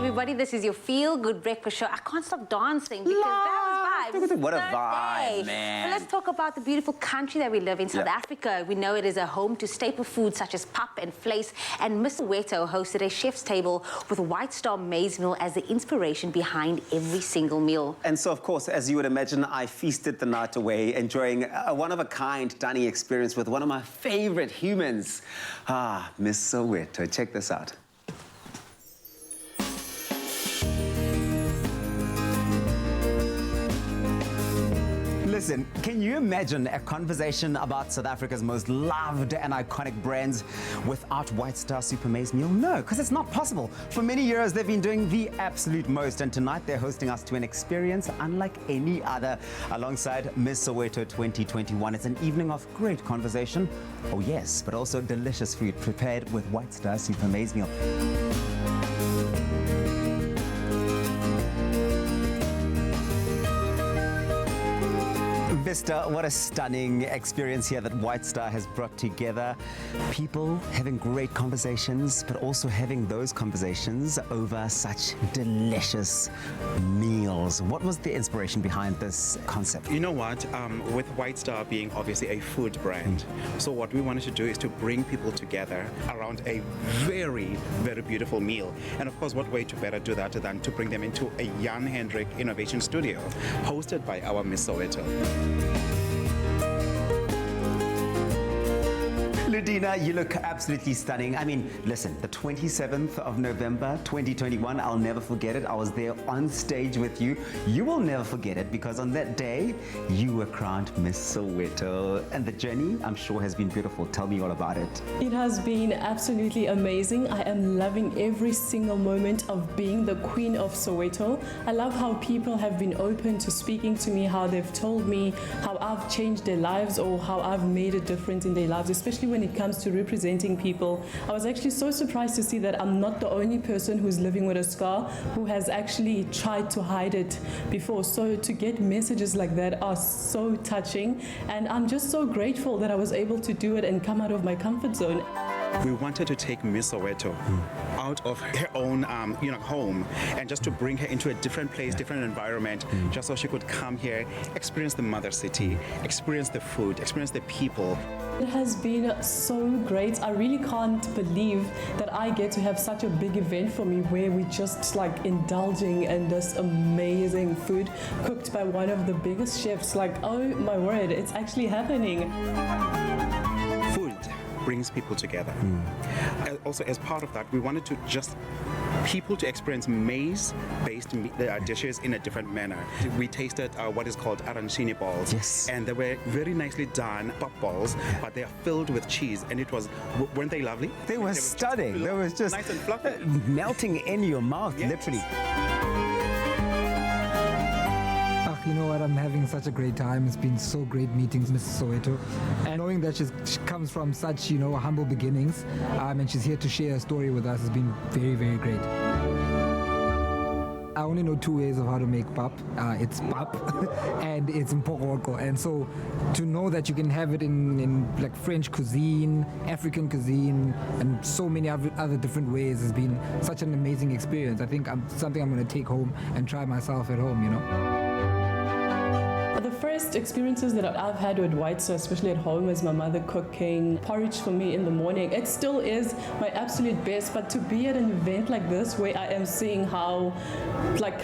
everybody. This is your feel-good breakfast show. I can't stop dancing because that was vibes. What a Thursday. vibe, man. So let's talk about the beautiful country that we live in, South Africa. We know it is a home to staple foods such as pap and vleis, and Miss Soweto hosted a chef's table with White Star maize meal as the inspiration behind every single meal. And so, of course, as you would imagine, I feasted the night away, enjoying a one-of-a-kind dining experience with one of my favorite humans, Miss Soweto. Check this out. Listen, can you imagine a conversation about South Africa's most loved and iconic brands without White Star Super Maize Meal? No, because it's not possible. For many years, they've been doing the absolute most, and tonight they're hosting us to an experience unlike any other alongside Miss Soweto 2021. It's an evening of great conversation, oh yes, but also delicious food prepared with White Star Super Maize Meal. Vista, what a stunning experience here that White Star has brought together. People having great conversations, but also having those conversations over such delicious meals. What was the inspiration behind this concept? You know what? With White Star being obviously a food brand, so what we wanted to do is to bring people together around a very, very beautiful meal. And of course, what way to better do that than to bring them into a Jan Hendrik Innovation Studio, hosted by our Miss Soweto. Ludina, you look absolutely stunning. I mean, listen, the 27th of November, 2021, I'll never forget it. I was there on stage with you. You will never forget it because on that day, you were crowned Miss Soweto. And the journey, I'm sure, has been beautiful. Tell me all about it. It has been absolutely amazing. I am loving every single moment of being the Queen of Soweto. I love how people have been open to speaking to me, how they've told me how I've changed their lives or how I've made a difference in their lives, especially when it comes to representing people. I was actually so surprised to see that I'm not the only person who's living with a scar who has actually tried to hide it before. So to get messages like that are so touching, and I'm just so grateful that I was able to do it and come out of my comfort zone. We wanted to take Miss Soweto out of her own home and just to bring her into a different place, different environment, just so she could come here, experience the mother city, experience the food, experience the people. It has been so great. I really can't believe that I get to have such a big event for me where we just like indulging in this amazing food cooked by one of the biggest chefs. Like, oh my word, it's actually happening. Food brings people together. Also, as part of that, we wanted to just people to experience maize-based dishes in a different manner. We tasted what is called arancini balls, yes, and they were very nicely done pop balls, but they are filled with cheese, and it was, weren't they lovely? They were stunning. They was just nice and fluffy, melting in your mouth, yes, literally. You know what, I'm having such a great time. It's been so great meeting Mrs. Soweto. And knowing that she comes from such, humble beginnings, and she's here to share a story with us has been very, very great. I only know two ways of how to make pap. It's pap and it's mpokoko. And so to know that you can have it in like French cuisine, African cuisine, and so many other different ways has been such an amazing experience. I think something I'm going to take home and try myself at home, The first experiences that I've had with White Star, especially at home, is my mother cooking porridge for me in the morning. It still is my absolute best, but to be at an event like this where I am seeing how, like,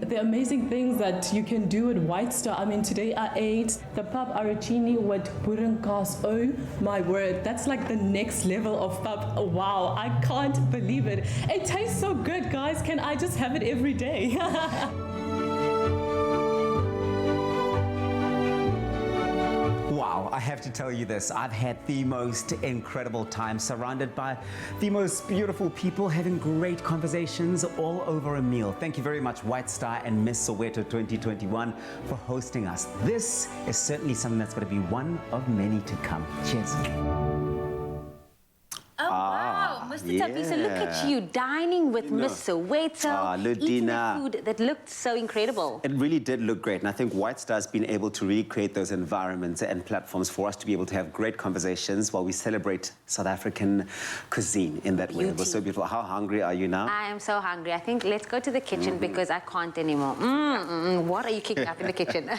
the amazing things that you can do at White Star. I mean, today I ate the pap arancini with boerenkaas. Oh my word, that's like the next level of pap. Wow, I can't believe it. It tastes so good, guys. Can I just have it every day? Wow, I have to tell you this. I've had the most incredible time surrounded by the most beautiful people having great conversations all over a meal. Thank you very much, White Star and Miss Soweto 2021 for hosting us. This is certainly something that's going to be one of many to come. Cheers. Oh, wow. Mr. Sister Bisa, look at you dining with Miss Soweto, eating the Ludina. food that looked so incredible. It really did look great, and I think White Star's been able to really create those environments and platforms for us to be able to have great conversations while we celebrate South African cuisine in that way. It was so beautiful. How hungry are you now? I am so hungry. I think let's go to the kitchen because I can't anymore. What are you kicking up in the kitchen?